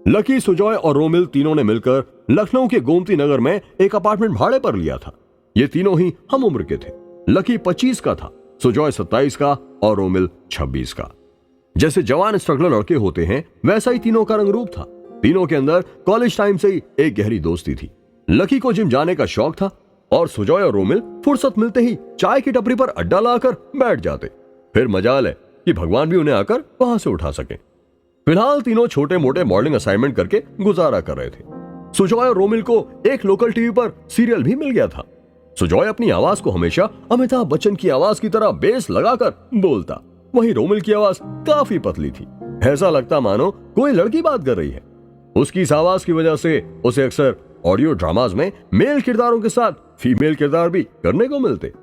Lucky, Sujoy और रोमिल तीनों ने मिलकर लखनऊ के गोमती नगर में एक अपार्टमेंट भाड़े पर लिया था। ये तीनों ही हम उम्र के थे। लकी 25 का था, सुजॉय 27 का और रोमिल 26 का। जैसे जवान स्ट्रगलर लड़के होते हैं वैसा ही तीनों का रंग रूप था। तीनों के अंदर कॉलेज टाइम से ही एक गहरी दोस्ती थी। लकी को जिम जाने का शौक था और सुजॉय और रोमिल फुर्सत मिलते ही चाय की टपरी पर अड्डा लाकर बैठ जाते। फिर मजाल है कि भगवान भी उन्हें आकर वहां से उठा सके। फिलहाल तीनों छोटे मोटे मॉडलिंग असाइनमेंट करके गुजारा कर रहे थे। सुजॉय और रोमिल को एक लोकल टीवी पर सीरियल भी मिल गया था। सुजॉय अपनी आवाज को हमेशा अमिताभ बच्चन की आवाज की तरह बेस लगाकर बोलता, वहीं रोमिल की आवाज काफी पतली थी। ऐसा लगता मानो कोई लड़की बात कर रही है। उसकी इस आवाज की वजह से उसे अक्सर ऑडियो ड्रामाज में मेल किरदारों के साथ फीमेल किरदार भी करने को मिलते।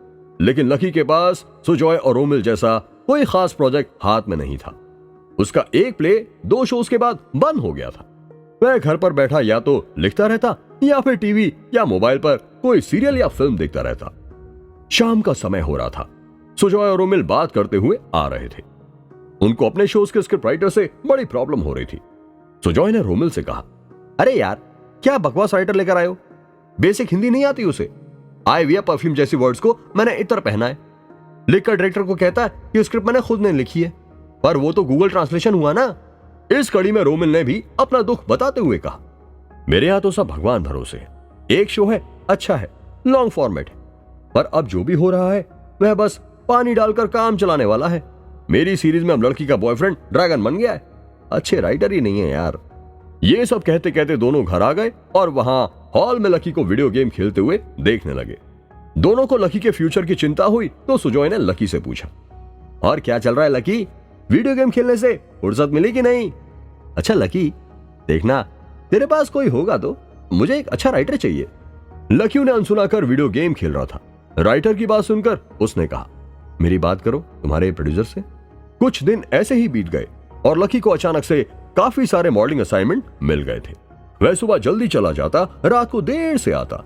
लेकिन लकी के पास सुजॉय और रोमिल जैसा कोई खास प्रोजेक्ट हाथ में नहीं था। उसका एक प्ले 2 शोज के बाद बंद हो गया था। वह घर पर बैठा या तो लिखता रहता या फिर टीवी या मोबाइल पर कोई सीरियल या फिल्म देखता रहता। शाम का समय हो रहा था। सुजॉय और रोमिल बात करते हुए आ रहे थे। उनको अपने शोज के स्क्रिप्ट राइटर से बड़ी प्रॉब्लम हो रही थी। सुजॉय ने रोमिल से कहा, अरे यार, क्या बकवास राइटर लेकर आए हो? बेसिक हिंदी नहीं आती उसे। आए विया परफ्यूम जैसी वर्ड्स को मैंने इतर पहना है। लिखकर डायरेक्टर को कहता है कि स्क्रिप्ट मैंने खुद नहीं लिखी है, पर वो तो गूगल ट्रांसलेशन हुआ ना। इस कड़ी में रोमिल ने भी अपना दुख बताते हुए कहा, मेरे यहां तो सब भगवान भरोसे है। एक शो है, अच्छा है, लॉन्ग फॉर्मेट है, पर अब जो भी हो रहा है वह बस पानी डालकर काम चलाने वाला है। मेरी सीरीज में अब लड़की का बॉयफ्रेंड ड्रैगन बन गया है। अच्छे राइटर ही नहीं है यार। ये सब कहते कहते दोनों घर आ गए और वहां हॉल में लकी को वीडियो गेम खेलते हुए देखने लगे। दोनों को लकी के फ्यूचर की चिंता हुई तो सुजॉय ने लकी से पूछा, और क्या चल रहा है लकी? वीडियो गेम खेलने से फुर्सत मिली कि नहीं? अच्छा लकी, देखना तेरे पास कोई होगा तो मुझे एक अच्छा राइटर चाहिए। लकी ने अनसुना कर वीडियो गेम खेल रहा था। राइटर की बात सुनकर उसने कहा, मेरी बात करो तुम्हारे प्रोड्यूसर से। कुछ दिन ऐसे ही बीत गए और लकी को अचानक से काफी सारे मॉडलिंग असाइनमेंट मिल गए थे। वह सुबह जल्दी चला जाता, रात को देर से आता,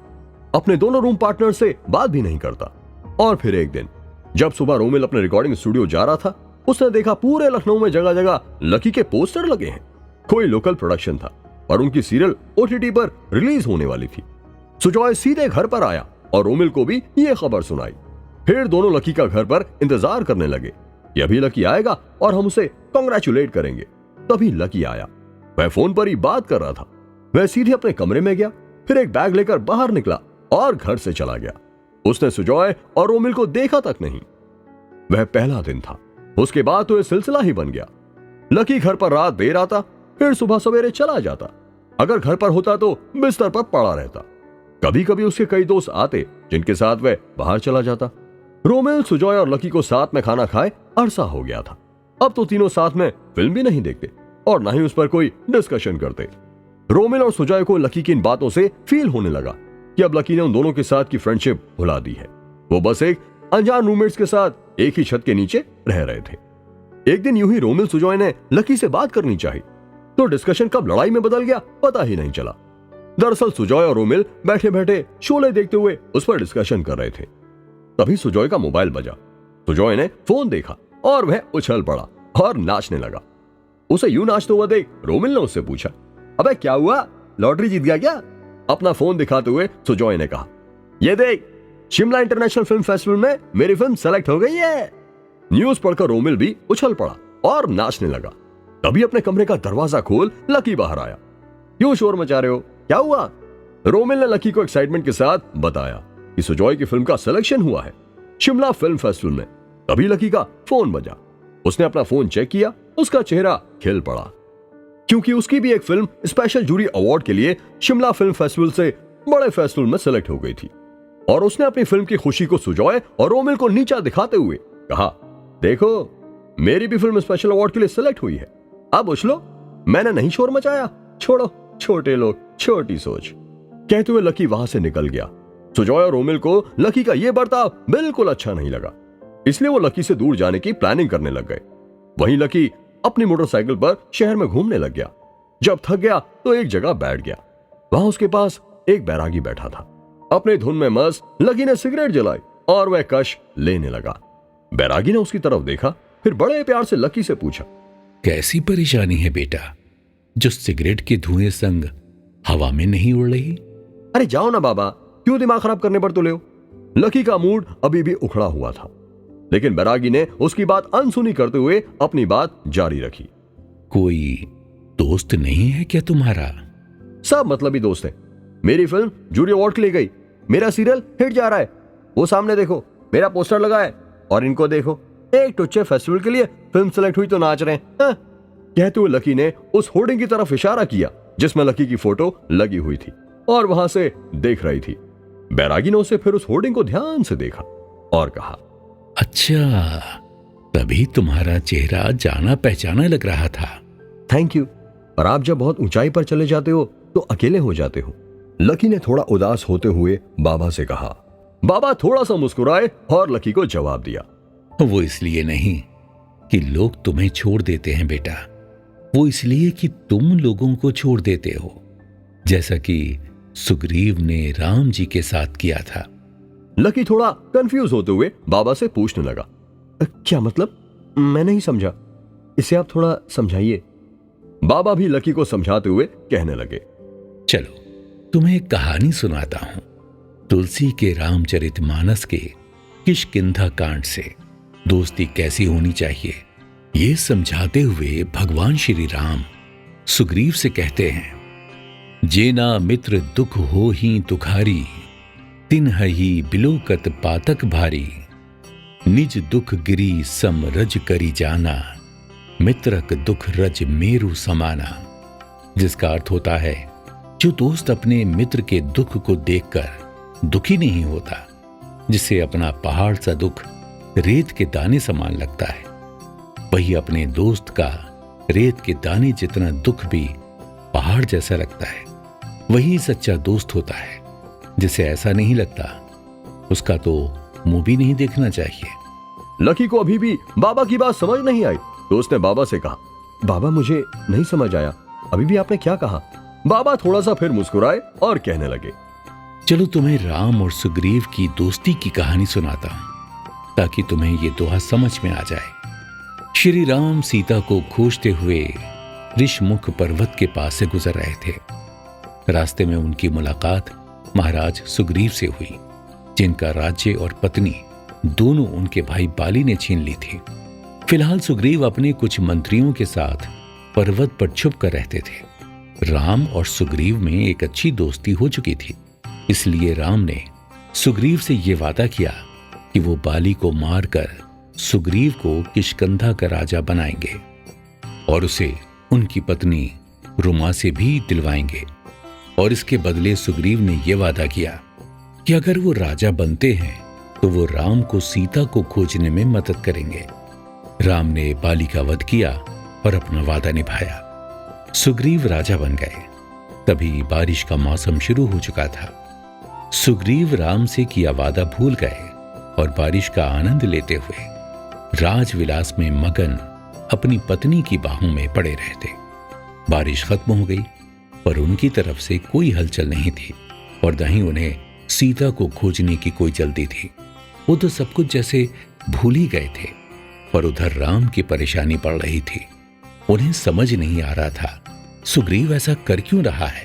अपने दोनों रूम पार्टनर से बात भी नहीं करता। और फिर एक दिन जब सुबह रोमिल अपने रिकॉर्डिंग स्टूडियो जा रहा था, उसने देखा पूरे लखनऊ में जगह जगह लकी के पोस्टर लगे हैं। कोई लोकल प्रोडक्शन था और उनकी सीरियल ओटीटी पर रिलीज होने वाली थी। सुजॉय सीधे घर पर आया और रोमिल को भी ये खबर सुनाई। फिर दोनों लकी का घर पर इंतजार करने लगे कि अभी लकी आएगा और हम उसे कांग्रेचुलेट करेंगे। तभी लकी आया। वह फोन पर ही बात कर रहा था। वह सीधे अपने कमरे में गया, फिर एक बैग लेकर बाहर निकला और घर से चला गया। उसने सुजॉय और रोमिल को देखा तक नहीं। वह पहला दिन था। उसके बाद तो यह सिलसिला ही बन गया। लकी घर पर रात देर आता, फिर सुबह सवेरे चला जाता। अगर घर पर होता तो बिस्तर पर पड़ा रहता। कभी कभी उसके कई दोस्त आते जिनके साथ वह बाहर चला जाता। रोमिल, सुजॉय और लकी को साथ में खाना खाए अरसा हो गया था। अब तो तीनों साथ में फिल्म भी नहीं देखते और न ही उस पर कोई डिस्कशन करते। रोमिल और सुजॉय को लकी की इन बातों से फील होने लगा कि अब लकी ने उन दोनों के साथ की फ्रेंडशिप भुला दी है। वो बस एक अनजान रूममेट्स के साथ एक ही छत के नीचे रह रहे थे। एक दिन यूं ही रोमिल, सुजॉय ने लकी से बात करनी चाहिए तो डिस्कशन कब लड़ाई में बदल गया पता ही नहीं चला। दरअसल सुजॉय और रोमिल बैठे बैठे शोले देखते हुए उस पर डिस्कशन कर रहे थे। तभी सुजॉय का मोबाइल बजा। सुजॉय ने फोन देखा और वह उछल पड़ा और नाचने लगा। उसे यूं नाचते हुआ देख रोमिल ने उससे पूछा, अबे क्या हुआ, लॉटरी जीत गया क्या? अपना फोन दिखाते हुए सुजॉय ने कहा, ये देख, शिमला इंटरनेशनल फिल्म फेस्टिवल में मेरी फिल्म सेलेक्ट हो गई है। न्यूज पढ़कर रोमिल भी उछल पड़ा और नाचने लगा। तभी अपने कमरे का दरवाजा खोल लकी बाहर आया। क्यों शोर मचा रहे हो, क्या हुआ? रोमिल ने लकी को एक्साइटमेंट के साथ बताया कि सुजॉय की फिल्म का सिलेक्शन हुआ है शिमला फिल्म फेस्टिवल में। तभी लकी का फोन बजा। उसने अपना फोन चेक किया, उसका चेहरा खिल पड़ा क्योंकि उसकी भी एक फिल्म स्पेशल जूरी अवार्ड के लिए शिमला फिल्म फेस्टिवल से बड़े फेस्टिवल में सेलेक्ट हो गई थी। और उसने अपनी फिल्म की खुशी को सुजॉय और रोमिल को नीचा दिखाते हुए कहा, देखो, मेरी भी फिल्म स्पेशल अवार्ड के लिए सेलेक्ट हुई है। अब उछलो, मैंने नहीं शोर मचाया। छोड़ो, छोटे लोग, छोटी सोच। कहते हुए लकी वहां से निकल गया। सुजॉय और रोमिल को लकी का यह बर्ताव बिल्कुल अच्छा नहीं लगा, इसलिए वो लकी से दूर जाने की प्लानिंग करने लग गए। वहीं लकी अपनी मोटरसाइकिल पर शहर में घूमने लग गया। जब थक गया तो एक जगह बैठ गया। वहां उसके पास एक बैरागी बैठा था। अपने धुन में मस्त लकी ने सिगरेट जलाई और वह कश लेने लगा। बैरागी ने उसकी तरफ देखा, फिर बड़े प्यार से लकी से पूछा, कैसी परेशानी है बेटा? जो सिगरेट के धुएं संग हवा में नहीं उड़ रही? अरे जाओ ना बाबा, क्यों दिमाग खराब करने पर तुले हो? लकी का मूड अभी भी उखड़ा हुआ था, लेकिन बैरागी ने उसकी बात अनसुनी करते हुए अपनी बात जारी रखी। कोई दोस्त नहीं है क्या तुम्हारा? सब मतलबी दोस्त हैं। मेरी फिल्म जूरी अवार्ड के लिए गई, मेरा सीरियल हिट जा रहा है, वो सामने देखो मेरा पोस्टर लगा है, और इनको देखो एक टुच्चे फेस्टिवल के लिए फिल्म सेलेक्ट हुई तो नाच रहे हैं। हाँ। कहते हुए लकी ने उस होर्डिंग की तरफ इशारा किया जिसमें लकी की फोटो लगी हुई थी और वहां से देख रही थी। बैरागी ने उसे फिर उस होर्डिंग को ध्यान से देखा और कहा, अच्छा, तभी तुम्हारा चेहरा जाना पहचाना लग रहा था। थैंक यू, पर आप जब बहुत ऊंचाई पर चले जाते हो तो अकेले हो जाते हो। लकी ने थोड़ा उदास होते हुए बाबा से कहा। बाबा थोड़ा सा मुस्कुराए और लकी को जवाब दिया, वो इसलिए नहीं कि लोग तुम्हें छोड़ देते हैं बेटा, वो इसलिए कि तुम लोगों को छोड़ देते हो, जैसा कि सुग्रीव ने राम जी के साथ किया था। लकी थोड़ा कंफ्यूज होते हुए बाबा से पूछने लगा, क्या मतलब? मैं नहीं समझा, इसे आप थोड़ा समझाइए। बाबा भी लकी को समझाते हुए कहने लगे, चलो तुम्हें एक कहानी सुनाता हूं, तुलसी के रामचरितमानस के किष्किंधा कांड से दोस्ती कैसी होनी चाहिए ये समझाते हुए भगवान श्री राम सुग्रीव से कहते हैं, जेना मित्र दुख हो ही दुखारी, तिन्हहि बिलोकत पातक भारी, निज दुख गिरी सम रज करी जाना, मित्रक दुख रज मेरु समाना। जिसका अर्थ होता है, जो दोस्त अपने मित्र के दुख को देखकर दुखी नहीं होता, जिसे अपना पहाड़ सा दुख रेत के दाने समान लगता है, वही अपने दोस्त का रेत के दाने जितना दुख भी पहाड़ जैसा लगता है, वही सच्चा दोस्त होता है। जिसे ऐसा नहीं लगता, उसका तो मुंह भी नहीं देखना चाहिए। लकी को अभी भी बाबा की बात समझ नहीं आई तो उसने बाबा से कहा, बाबा मुझे नहीं समझ आया, अभी भी आपने क्या कहा? बाबा थोड़ा सा फिर मुस्कुराए और कहने लगे, चलो तुम्हें राम और सुग्रीव की दोस्ती की कहानी सुनाता हूं, ताकि तुम्हें ये दोहा समझ में आ जाए। श्री राम सीता को खोजते हुए ऋषमुख पर्वत के पास से गुजर रहे थे। रास्ते में उनकी मुलाकात महाराज सुग्रीव से हुई, जिनका राज्य और पत्नी दोनों उनके भाई बाली ने छीन ली थी। फिलहाल सुग्रीव अपने कुछ मंत्रियों के साथ पर्वत पर छुप कर रहते थे। राम और सुग्रीव में एक अच्छी दोस्ती हो चुकी थी, इसलिए राम ने सुग्रीव से यह वादा किया कि वो बाली को मारकर सुग्रीव को किष्किंधा का राजा बनाएंगे और उसे उनकी पत्नी रुमा से भी दिलवाएंगे। और इसके बदले सुग्रीव ने यह वादा किया कि अगर वो राजा बनते हैं तो वो राम को सीता को खोजने में मदद करेंगे। राम ने बाली का वध किया और अपना वादा निभाया। सुग्रीव राजा बन गए। तभी बारिश का मौसम शुरू हो चुका था। सुग्रीव राम से किया वादा भूल गए और बारिश का आनंद लेते हुए राजविलास में मगन अपनी पत्नी की बाहों में पड़े रहते। बारिश खत्म हो गई, पर उनकी तरफ से कोई हलचल नहीं थी और न ही उन्हें सीता को खोजने की कोई जल्दी थी। वो तो सब कुछ जैसे भूल ही गए थे। पर उधर राम की परेशानी पड़ रही थी। उन्हें समझ नहीं आ रहा था सुग्रीव ऐसा कर क्यों रहा है।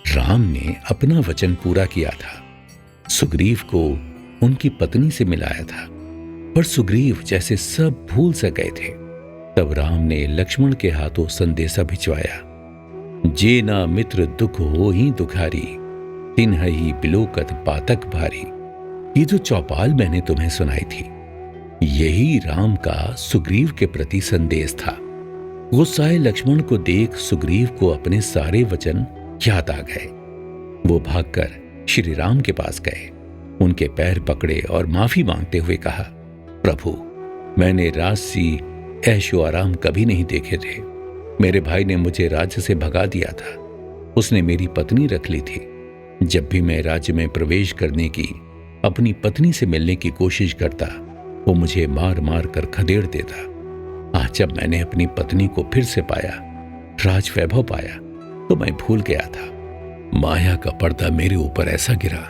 राम ने अपना वचन पूरा किया था, सुग्रीव को उनकी पत्नी से मिलाया था, पर सुग्रीव जैसे सब भूल सा गए थे। तब राम ने लक्ष्मण के हाथों संदेशा भिजवाया, जे ना मित्र दुख हो ही दुखारी, तिन्हहि बिलोकत पातक भारी। ये जो चौपाल मैंने तुम्हें सुनाई थी, यही राम का सुग्रीव के प्रति संदेश था। गुस्साए लक्ष्मण को देख सुग्रीव को अपने सारे वचन याद आ गए। वो भागकर श्री राम के पास गए, उनके पैर पकड़े और माफी मांगते हुए कहा, प्रभु, मैंने राजसी ऐशो आराम कभी नहीं देखे थे। मेरे भाई ने मुझे राज्य से भगा दिया था। उसने मेरी पत्नी रख ली थी। जब भी मैं राज्य में प्रवेश करने की अपनी पत्नी से मिलने की कोशिश करता, वो मुझे मार मार कर खदेड़ देता। आज जब मैंने अपनी पत्नी को फिर से पाया, राज वैभव पाया, तो मैं भूल गया था। माया का पर्दा मेरे ऊपर ऐसा गिरा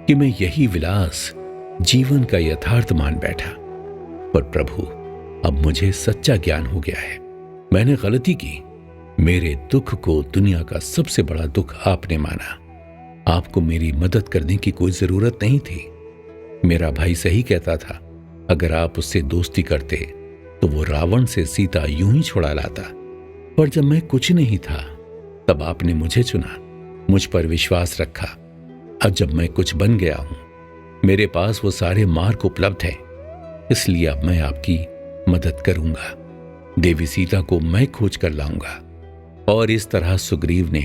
कि मैं यही विलास जीवन का यथार्थ मान बैठा। पर प्रभु, अब मुझे सच्चा ज्ञान हो गया है। मैंने गलती की, मेरे दुख को दुनिया का सबसे बड़ा दुख आपने माना। आपको मेरी मदद करने की कोई जरूरत नहीं थी। मेरा भाई सही कहता था, अगर आप उससे दोस्ती करते तो वो रावण से सीता यूं ही छुड़ा लाता। पर जब मैं कुछ नहीं था तब आपने मुझे चुना, मुझ पर विश्वास रखा। अब जब मैं कुछ बन गया हूं, मेरे पास वो सारे मार्ग उपलब्ध हैं, इसलिए अब मैं आपकी मदद करूंगा। देवी सीता को मैं खोज कर लाऊंगा। और इस तरह सुग्रीव ने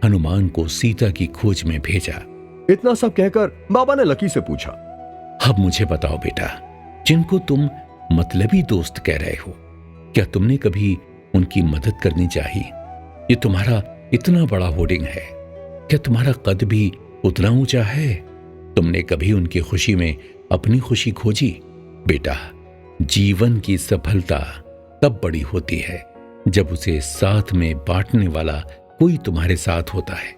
हनुमान को सीता की खोज में भेजा। इतना सब कहकर बाबा ने लकी से पूछा, अब मुझे बताओ बेटा, जिनको तुम मतलबी दोस्त कह रहे हो, क्या तुमने कभी उनकी मदद करनी चाहिए? ये तुम्हारा इतना बड़ा होर्डिंग है, क्या तुम्हारा कद भी उतना ऊंचा है? तुमने कभी उनकी खुशी में अपनी खुशी खोजी? बेटा, जीवन की सफलता तब बड़ी होती है जब उसे साथ में बांटने वाला कोई तुम्हारे साथ होता है।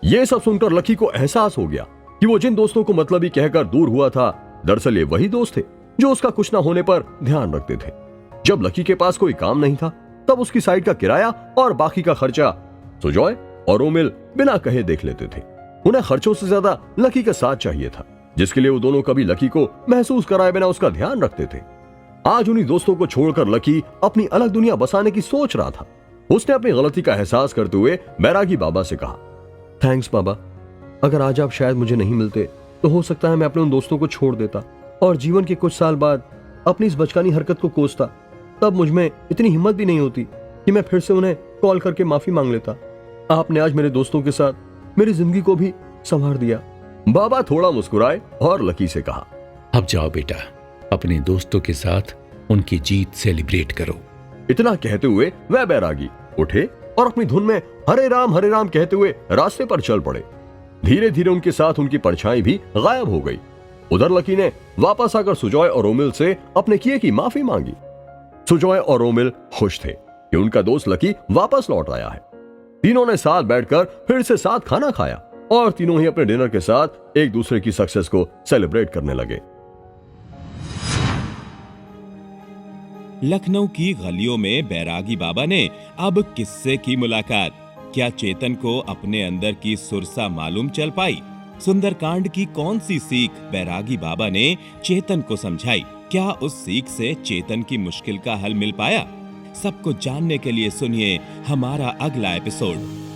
यह सब सुनकर लकी को एहसास हो गया कि वो जिन दोस्तों को मतलबी कहकर दूर हुआ था, दरअसल ये वही दोस्त थे जो उसका कुछ ना होने पर ध्यान रखते थे। जब लकी के पास कोई काम नहीं था, तब उसकी साइड का किराया और बाकी का खर्चा सुजॉय और रोमिल बिना कहे देख लेते थे। उन्हें खर्चों से ज्यादा लकी का साथ चाहिए था, जिसके लिए वो दोनों कभी लकी को महसूस कराए बिना उसका ध्यान रखते थे। आज उन्हीं दोस्तों को छोड़कर लकी अपनी अलग दुनिया बसाने की सोच रहा था। उसने अपनी गलती का एहसास करते हुए बैरागी बाबा से कहा, थैंक्स बाबा, अगर आज आप शायद मुझे नहीं मिलते तो हो सकता है मैं अपने उन दोस्तों को छोड़ देता और जीवन के कुछ साल बाद अपनी इस बचकानी हरकत को कोसता। तब मुझ में इतनी हिम्मत भी नहीं होती कि मैं फिर से उन्हें कॉल करके माफी मांग लेता। आपने आज मेरे दोस्तों के साथ मेरी जिंदगी को भी संवार दिया। बाबा थोड़ा मुस्कुराए और लकी से कहा, अब जाओ बेटा, अपने दोस्तों के साथ उनकी जीत सेलिब्रेट करो। इतना कहते हुए वह बैरागी उठे और अपनी धुन में हरे राम कहते हुए रास्ते पर चल पड़े। धीरे धीरे उनके साथ उनकी परछाई भी गायब हो गई। उधर लकी ने वापस आकर सुजॉय और रोमिल से अपने किए की माफी मांगी। सुजॉय और रोमिल खुश थे कि उनका दोस्त लकी वापस लौट आया है। तीनों ने साथ बैठकर फिर से साथ खाना खाया और तीनों ही अपने डिनर के साथ एक दूसरे की सक्सेस को सेलिब्रेट करने लगे। लखनऊ की गलियों में बैरागी बाबा ने अब किस्से की मुलाकात। क्या चेतन को अपने अंदर की सुरसा मालूम चल पाई? सुंदरकांड की कौन सी सीख बैरागी बाबा ने चेतन को समझाई? क्या उस सीख से चेतन की मुश्किल का हल मिल पाया? सबको जानने के लिए सुनिए हमारा अगला एपिसोड।